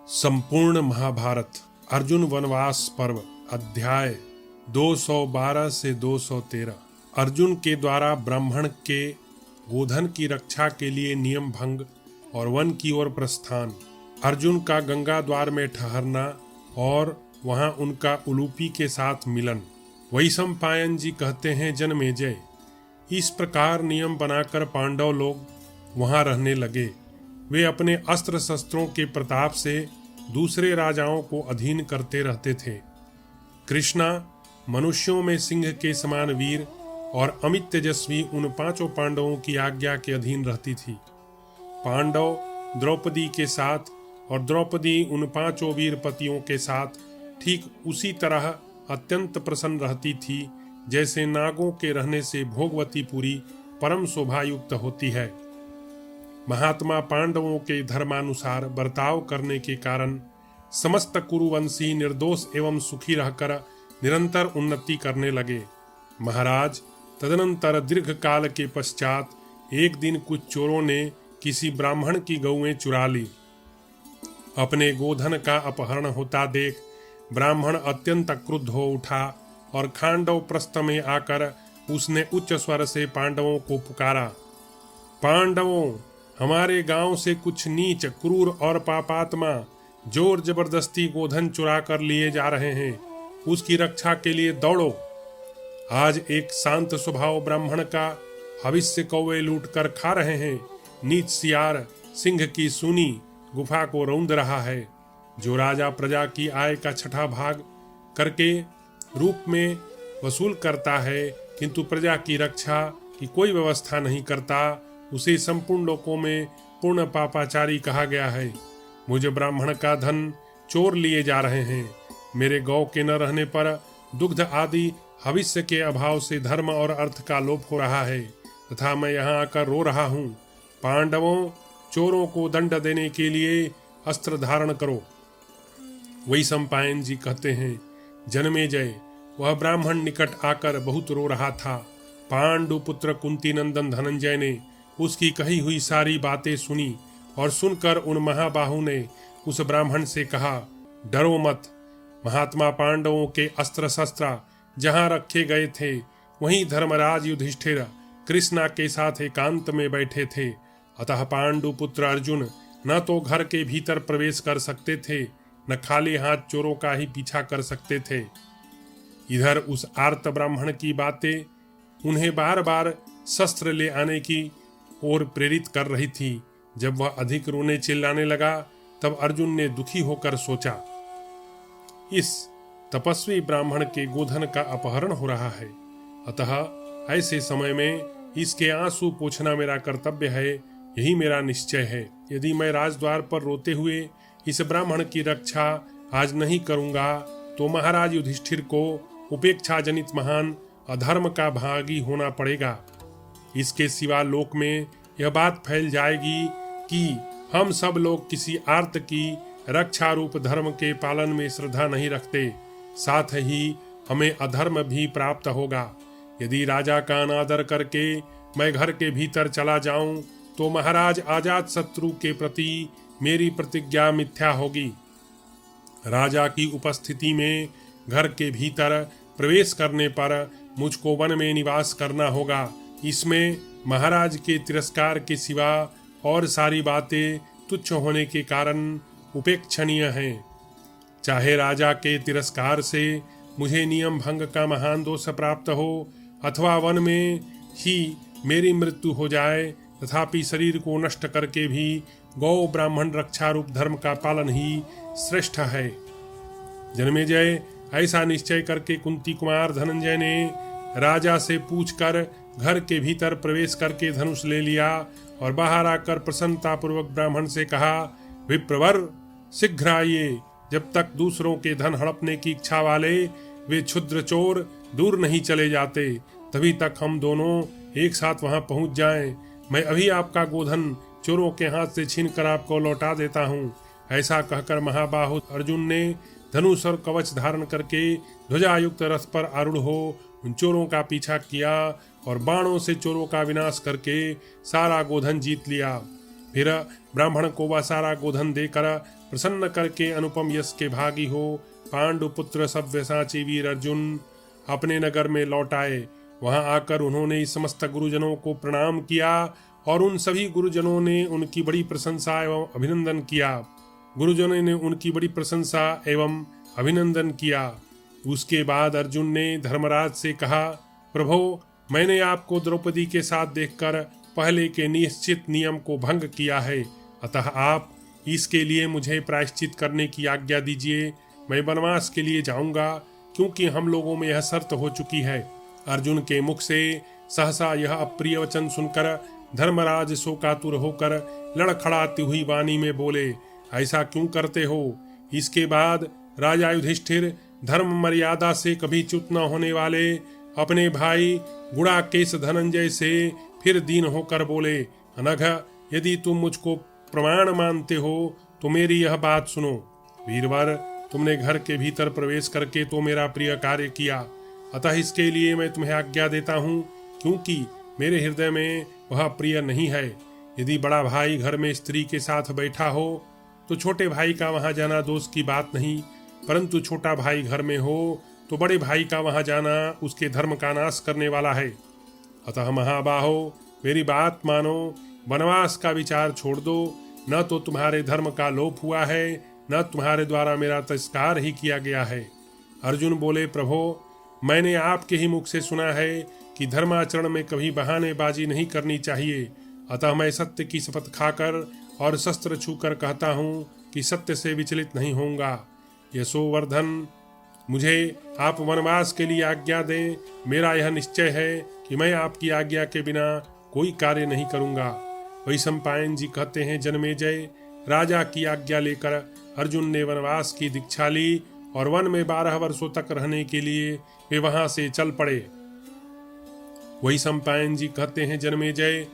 संपूर्ण महाभारत अर्जुन वनवास पर्व अध्याय 212 से 213। अर्जुन के द्वारा ब्राह्मण के गोधन की रक्षा के लिए नियम भंग और वन की ओर प्रस्थान। अर्जुन का गंगा द्वार में ठहरना और वहां उनका उलूपी के साथ मिलन। वैशंपायन जी कहते हैं, जनमेजय, इस प्रकार नियम बनाकर पांडव लोग वहां रहने लगे। वे अपने अस्त्र शस्त्रों के प्रताप से दूसरे राजाओं को अधीन करते रहते थे। कृष्णा मनुष्यों में सिंह के समान वीर और अमित तेजस्वी उन पांचों पांडवों की आज्ञा के अधीन रहती थी। पांडव द्रौपदी के साथ और द्रौपदी उन पांचों वीर पतियों के साथ ठीक उसी तरह अत्यंत प्रसन्न रहती थी जैसे नागों के रहने से भोगवतीपुरी परम शोभायुक्त होती है। महात्मा पांडवों के धर्मानुसार बर्ताव करने के कारण समस्त कुरुवंशी निर्दोष एवं सुखी रहकर निरंतर उन्नति करने लगे। महाराज, तदनंतर दीर्घ काल के पश्चात एक दिन कुछ चोरों ने किसी ब्राह्मण की गौएं चुरा ली। अपने गोधन का अपहरण होता देख ब्राह्मण अत्यंत क्रुद्ध हो उठा और खांडव प्रस्थ में आकर उसने उच्च स्वर से पांडवों को पुकारा, पांडवों, हमारे गांव से कुछ नीच, क्रूर और पापात्मा जोर जबरदस्ती गोधन चुरा कर लिए जा रहे हैं। उसकी रक्षा के लिए दौड़ो। आज एक शांत स्वभाव ब्राह्मण का हविष्य कौवे लूट कर खा रहे हैं। नीच सियार सिंह की सूनी गुफा को रौंद रहा है। जो राजा प्रजा की आय का छठा भाग करके रूप में वसूल करता है किंतु प्रजा की रक्षा की कोई व्यवस्था नहीं करता, उसे संपूर्ण लोकों में पूर्ण पापाचारी कहा गया है। मुझे ब्राह्मण का धन चोर लिए जा रहे हैं। मेरे गौ के न रहने पर दुग्ध आदि हविष्य के अभाव से धर्म और अर्थ का लोप हो रहा है तथा मैं यहाँ आकर रो रहा हूँ। पांडवों, चोरों को दंड देने के लिए अस्त्र धारण करो। वैशंपायन जी कहते हैं, जनमेजय, वह ब्राह्मण निकट आकर बहुत रो रहा था। पांडु पुत्र कुंती नंदन धनंजय ने उसकी कही हुई सारी बातें सुनी और सुनकर उन महाबाहु ने उस ब्राह्मण से कहा, डरो मत। महात्मा पांडवों के अस्त्र शस्त्र जहां रखे गए थे वहीं धर्मराज युधिष्ठिर कृष्णा के साथ एकांत में बैठे थे। अतः पांडु पुत्र अर्जुन न तो घर के भीतर प्रवेश कर सकते थे न खाली हाथ चोरों का ही पीछा कर सकते थे। इधर उस आर्त ब्राह्मण की बातें उन्हें बार बार शस्त्र ले आने की ओर प्रेरित कर रही थी। जब वह अधिक रोने चिल्लाने लगा तब अर्जुन ने दुखी होकर सोचा, इस तपस्वी ब्राह्मण के गोधन का अपहरण हो रहा है, अतः ऐसे समय में इसके आंसू पोंछना मेरा कर्तव्य है, यही मेरा निश्चय है। यदि मैं राजद्वार पर रोते हुए इस ब्राह्मण की रक्षा आज नहीं करूंगा तो महाराज युधिष्ठिर को उपेक्षा जनित महान अधर्म का भागी होना पड़ेगा। इसके सिवा लोक में यह बात फैल जाएगी कि हम सब लोग किसी आर्त की रक्षा रूप धर्म के पालन में श्रद्धा नहीं रखते, साथ ही हमें अधर्म भी प्राप्त होगा। यदि राजा का अनादर करके मैं घर के भीतर चला जाऊं तो महाराज आजाद शत्रु के प्रति मेरी प्रतिज्ञा मिथ्या होगी। राजा की उपस्थिति में घर के भीतर प्रवेश करने पर मुझको वन में निवास करना होगा। इसमें महाराज के तिरस्कार के सिवा और सारी बातें तुच्छ होने के कारण उपेक्षणीय हैं। चाहे राजा के तिरस्कार से मुझे नियम भंग का महान दोष प्राप्त हो अथवा वन में ही मेरी मृत्यु हो जाए, तथापि शरीर को नष्ट करके भी गौ ब्राह्मण रक्षा रूप धर्म का पालन ही श्रेष्ठ है। जनमेजय, ऐसा निश्चय करके कुंती कुमार धनंजय ने राजा से पूछकर घर के भीतर प्रवेश करके धनुष ले लिया और बाहर आकर प्रसन्नता पूर्वक ब्राह्मण से कहा, विप्रवर, शीघ्र आइए। जब तक दूसरों के धन हड़पने की इच्छा वाले वे क्षुद्र चोर दूर नहीं चले जाते तभी तक हम दोनों एक साथ वहां पहुंच जाएं। मैं अभी आपका गोधन चोरों के हाथ से छीन कर आपको लौटा देता हूं। ऐसा कहकर महाबाहु अर्जुन ने धनुष और कवच धारण करके ध्वजायुक्त रथ पर आरूढ़ हो उन चोरों का पीछा किया और बाणों से चोरों का विनाश करके सारा गोधन जीत लिया। फिर ब्राह्मण को वह सारा गोधन देकर प्रसन्न करके अनुपम यश के भागी हो पांडु पुत्र सव्यसाची वीर अर्जुन अपने नगर में लौट आए। वहां आकर उन्होंने समस्त गुरुजनों को प्रणाम किया और उन सभी गुरुजनों ने उनकी बड़ी प्रशंसा एवं अभिनंदन किया। गुरुजनों ने उनकी बड़ी प्रशंसा एवं अभिनंदन किया। उसके बाद अर्जुन ने धर्मराज से कहा, प्रभो, मैंने आपको द्रौपदी के साथ देखकर पहले के निश्चित नियम को भंग किया है, अतः आप इसके लिए मुझे प्रायश्चित करने की आज्ञा दीजिए। मैं वनवास के लिए जाऊंगा, क्योंकि हम लोगों में यह शर्त हो चुकी है। अर्जुन के मुख से सहसा यह अप्रिय वचन सुनकर धर्मराज शोकातुर होकर लड़खड़ाती हुई वाणी में बोले, ऐसा क्यों करते हो? इसके बाद राजा युधिष्ठिर धर्म मर्यादा से कभी च्युत न होने वाले अपने भाई गुड़ाकेश धनंजय से फिर दीन होकर बोले, अनघ, यदि तुम मुझको प्रमाण मानते हो तो मेरी यह बात सुनो। वीरवर, तुमने घर के भीतर प्रवेश करके तो मेरा प्रिय कार्य किया, अतः इसके लिए मैं तुम्हें आज्ञा देता हूँ, क्योंकि मेरे हृदय में वह प्रिय नहीं है। यदि बड़ा भाई घर में स्त्री के साथ बैठा हो तो छोटे भाई का वहां जाना दोष की बात नहीं, परंतु छोटा भाई घर में हो तो बड़े भाई का वहां जाना उसके धर्म का नाश करने वाला है। अतः महाबाहो, मेरी बात मानो, वनवास का विचार छोड़ दो। न तो तुम्हारे धर्म का लोप हुआ है, न तुम्हारे द्वारा मेरा तिरस्कार ही किया गया है। अर्जुन बोले, प्रभो, मैंने आपके ही मुख से सुना है कि धर्माचरण में कभी बहानेबाजी नहीं करनी चाहिए, अतः मैं सत्य की शपथ खाकर और शस्त्र छूकर कहता हूँ कि सत्य से विचलित नहीं होऊंगा। यशोवर्धन, मुझे आप वनवास के लिए आज्ञा दें। मेरा यह निश्चय है कि मैं आपकी आज्ञा के बिना कोई कार्य नहीं करूंगा। वैशंपायन जी कहते हैं, जन्मेजय, राजा की आज्ञा लेकर अर्जुन ने वनवास की दीक्षा ली और वन में 12 वर्षों तक रहने के लिए वे वहां से चल पड़े। वैशंपायन जी कहते हैं, जन्मेजय,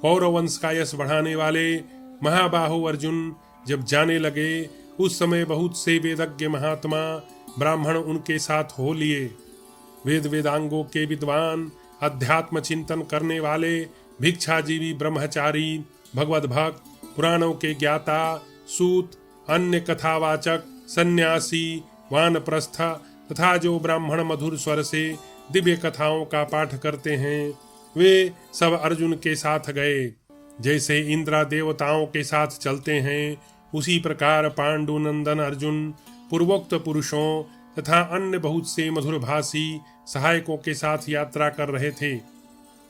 कौरव वंश का यश बढ़ाने वाले महाबाहु अर्जुन जब जाने लगे, उस समय बहुत से वेदज्ञ महात्मा ब्राह्मण उनके साथ हो लिए। वेद वेदांगों के विद्वान, अध्यात्म चिंतन करने वाले, भिक्षाजीवी ब्रह्मचारी, भगवत भक्त, पुराणों के ज्ञाता, सूत, अन्य कथावाचक, सन्यासी, वानप्रस्थ तथा जो ब्राह्मण मधुर स्वर से दिव्य कथाओं का पाठ करते हैं, वे सब अर्जुन के साथ गए। जैसे इंद्र देवताओं के साथ चलते हैं, उसी प्रकार पांडुनंदन अर्जुन पूर्वोक्त पुरुषों तथा अन्य बहुत से मधुरभाषी सहायकों के साथ यात्रा कर रहे थे।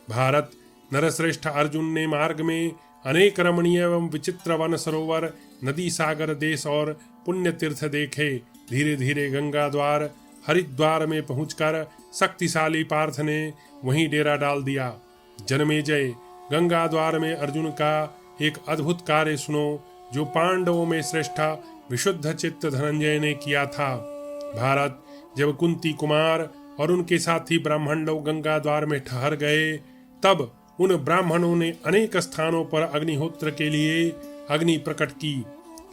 भारत, नरश्रेष्ठ अर्जुन ने मार्ग में अनेक रमणीय एवं विचित्र वन, सरोवर, नदी, सागर, देश और पुण्य तीर्थ देखे। धीरे धीरे गंगा द्वार हरिद्वार में पहुंचकर शक्तिशाली पार्थ ने वहीं डेरा डाल दिया। जन्मेजय, गंगा द्वार में अर्जुन का एक अद्भुत कार्य सुनो, जो पांडवों में श्रेष्ठ विशुद्ध चित्त धनंजय ने किया था। भारत, जब कुंती कुमार और उनके साथी ब्राह्मण लोग गंगा द्वार में ठहर गए, तब उन ब्राह्मणों ने अनेक स्थानों पर अग्निहोत्र के लिए अग्नि प्रकट की।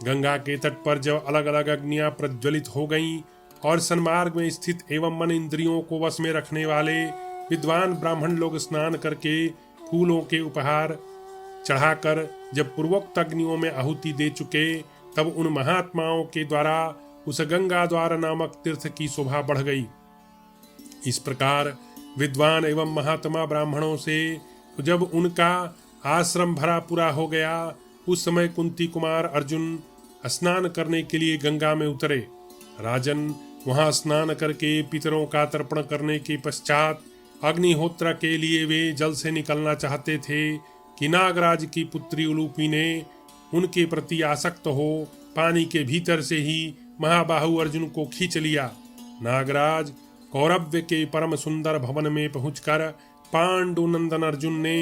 गंगा के तट पर जब अलग अलग अग्नियां प्रज्वलित हो गईं और सन्मार्ग में स्थित एवं मन इंद्रियों को वश में रखने वाले विद्वान ब्राह्मण लोग स्नान करके फूलों के उपहार चढ़ाकर जब पूर्वोक्त अग्नियों में आहुति दे चुके, तब उन महात्माओं के द्वारा उस गंगा द्वार नामक तीर्थ की शोभा बढ़ गई। इस प्रकार विद्वान एवं महात्मा ब्राह्मणों से जब उनका आश्रम भरा पूरा हो गया, उस समय कुंती कुमार अर्जुन स्नान करने के लिए गंगा में उतरे। राजन, वहां स्नान करके पितरों का तर्पण करने के पश्चात अग्निहोत्र के लिए वे जल से निकलना चाहते थे कि नागराज की पुत्री उलूपी ने उनके प्रति आसक्त हो पानी के भीतर से ही महाबाहु अर्जुन को खींच लिया। नागराज कौरव्य के परम सुंदर भवन में पहुंचकर पांडुनंदन अर्जुन ने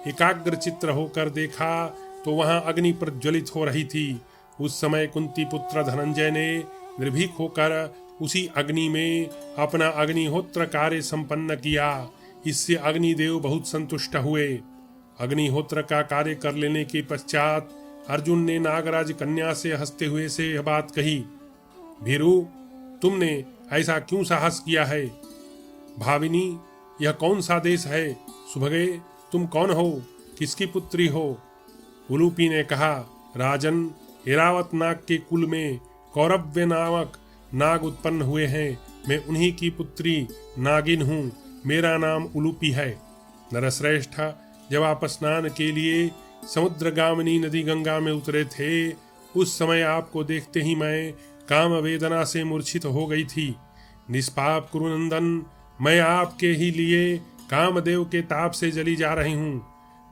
एकाग्र चित्र होकर देखा तो वहां अग्नि प्रज्वलित हो रही थी। उस समय कुंती पुत्र धनंजय ने निर्भीक होकर उसी अग्नि में अपना अग्निहोत्र कार्य संपन्न किया। इससे अग्निदेव बहुत संतुष्ट हुए। अग्निहोत्र का कार्य कर लेने के पश्चात अर्जुन ने नागराज कन्या से हंसते हुए से यह बात कही, भीरू, तुमने ऐसा क्यों साहस किया है? भाविनी, यह कौन सा देश है? सुभगे, तुम कौन हो? किसकी पुत्री हो? उलूपी ने कहा, राजन, ऐरावत नाग के कुल में कौरव्य नामक नाग उत्पन्न हुए हैं। मैं उन्हीं की पुत्री नागिन हूँ। मेरा नाम उलूपी है। नरश्रेष्ठ, जब आप स्नान के लिए समुद्रगामिनी नदी गंगा में उतरे थे, उस समय आपको देखते ही मैं काम वेदना से मूर्छित हो गई थी। निष्पाप कुरुनंदन, मैं आपके ही लिए कामदेव के ताप से जली जा रही हूँ।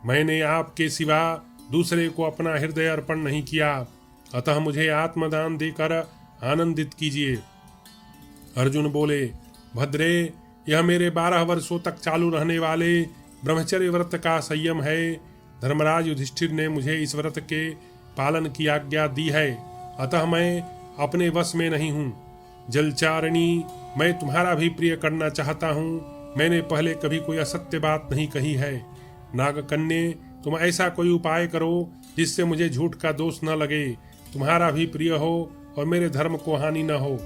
मैंने आपके सिवा दूसरे को अपना हृदय अर्पण नहीं किया, अतः मुझे आत्मदान देकर आनंदित कीजिए। अर्जुन बोले, भद्रे, यह मेरे 12 वर्षों तक चालू रहने वाले ब्रह्मचर्य व्रत का संयम है। धर्मराज युधिष्ठिर ने मुझे इस व्रत के पालन की आज्ञा दी है, अतः मैं अपने वश में नहीं हूँ। जलचारिणी, मैं तुम्हारा भी प्रिय करना चाहता हूँ। मैंने पहले कभी कोई असत्य बात नहीं कही है। नागकन्ये, तुम ऐसा कोई उपाय करो जिससे मुझे झूठ का दोष न लगे, तुम्हारा भी प्रिय हो और मेरे धर्म को हानि न हो।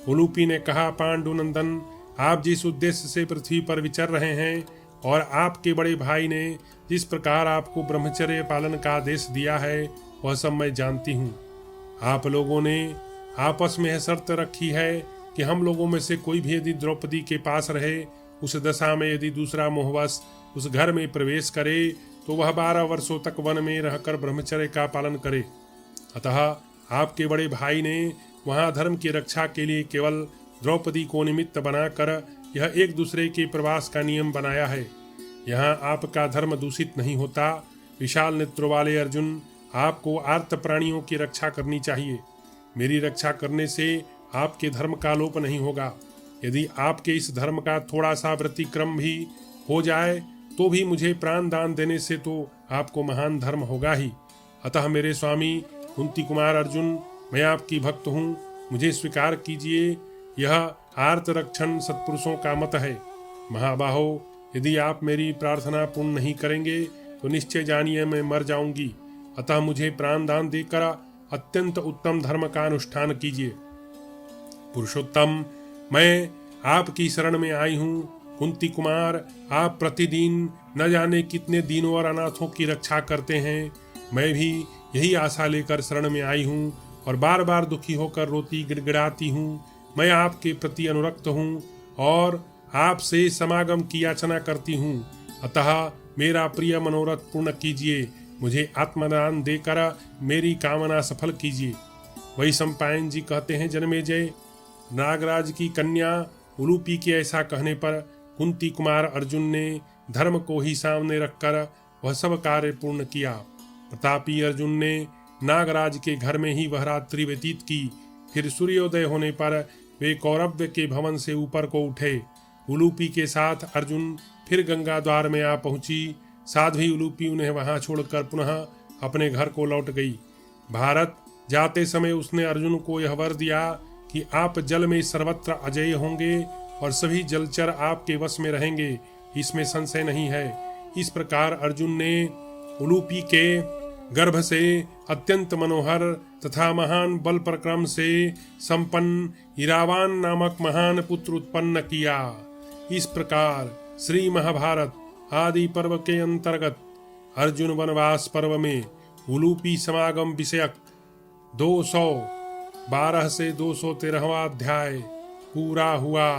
उलूपी ने कहा, पांडुनंदन, आप जिस उद्देश्य से पृथ्वी पर विचर रहे हैं और आपके बड़े भाई ने जिस प्रकार आपको ब्रह्मचर्य पालन का आदेश दिया है, वह सब मैं जानती हूँ। आप लोगों ने आपस में यह शर्त रखी है कि हम लोगों में से कोई भी यदि द्रौपदी के पास रहे, उस दशा में यदि दूसरा मोहवश उस घर में प्रवेश करे, तो वह 12 वर्षों तक वन में रहकर ब्रह्मचर्य का पालन करे। अतः आपके बड़े भाई ने वहां धर्म की रक्षा के लिए केवल द्रौपदी को निमित्त बनाकर यह एक दूसरे के प्रवास का नियम बनाया है। यहाँ आपका धर्म दूषित नहीं होता। विशाल नेत्रों वाले अर्जुन, आपको आर्त प्राणियों की रक्षा करनी चाहिए। मेरी रक्षा करने से आपके धर्म का लोप नहीं होगा। यदि आपके इस धर्म का थोड़ा सा व्यतिक्रम भी हो जाए, तो भी मुझे प्राण दान देने से तो आपको महान धर्म होगा ही। अतः मेरे स्वामी कुंती कुमार अर्जुन, मैं आपकी भक्त हूँ, मुझे स्वीकार कीजिए। यह आर्त रक्षण सत्पुरुषों का मत है। महाबाहो, यदि आप मेरी प्रार्थना पूर्ण नहीं करेंगे तो निश्चय जानिए मैं मर जाऊंगी। अतः मुझे प्राण दान देकर अत्यंत उत्तम धर्म का अनुष्ठान कीजिए। पुरुषोत्तम, मैं आपकी शरण में आई हूँ। कुंती कुमार, आप प्रतिदिन न जाने कितने दीनों और अनाथों की रक्षा करते हैं। मैं भी यही आशा लेकर शरण में आई हूँ और बार बार दुखी होकर रोती गिड़गिड़ाती हूँ। मैं आपके प्रति अनुरक्त हूँ और आपसे समागम की याचना करती हूँ। अतः मेरा प्रिय मनोरथ पूर्ण कीजिए। मुझे आत्मदान देकर मेरी कामना सफल कीजिए। वही सम्पायन जी कहते हैं, जन्मेजय, नागराज की कन्या उलूपी के ऐसा कहने पर कुंती कुमार अर्जुन ने धर्म को ही सामने रखकर वह सब कार्य पूर्ण किया। प्रतापी अर्जुन ने नागराज के घर में ही वह रात्रि व्यतीत की। फिर सूर्योदय होने पर वे कौरव्य के भवन से ऊपर को उठे। उलूपी के साथ अर्जुन फिर गंगा द्वार में आ पहुंची। साध्वी उलूपी उन्हें वहां छोड़कर पुनः अपने घर को लौट गई। भारत जाते समय उसने अर्जुन को यह वर दिया कि आप जल में सर्वत्र अजय होंगे और सभी जलचर आपके वश में रहेंगे, इसमें संशय नहीं है। इस प्रकार अर्जुन ने उलूपी के गर्भ से अत्यंत मनोहर तथा महान बल पराक्रम से संपन्न इरावान नामक महान पुत्र उत्पन्न किया। इस प्रकार श्री महाभारत आदि पर्व के अंतर्गत अर्जुन वनवास पर्व में उलूपी समागम विषयक 212 से 213वां अध्याय पूरा हुआ।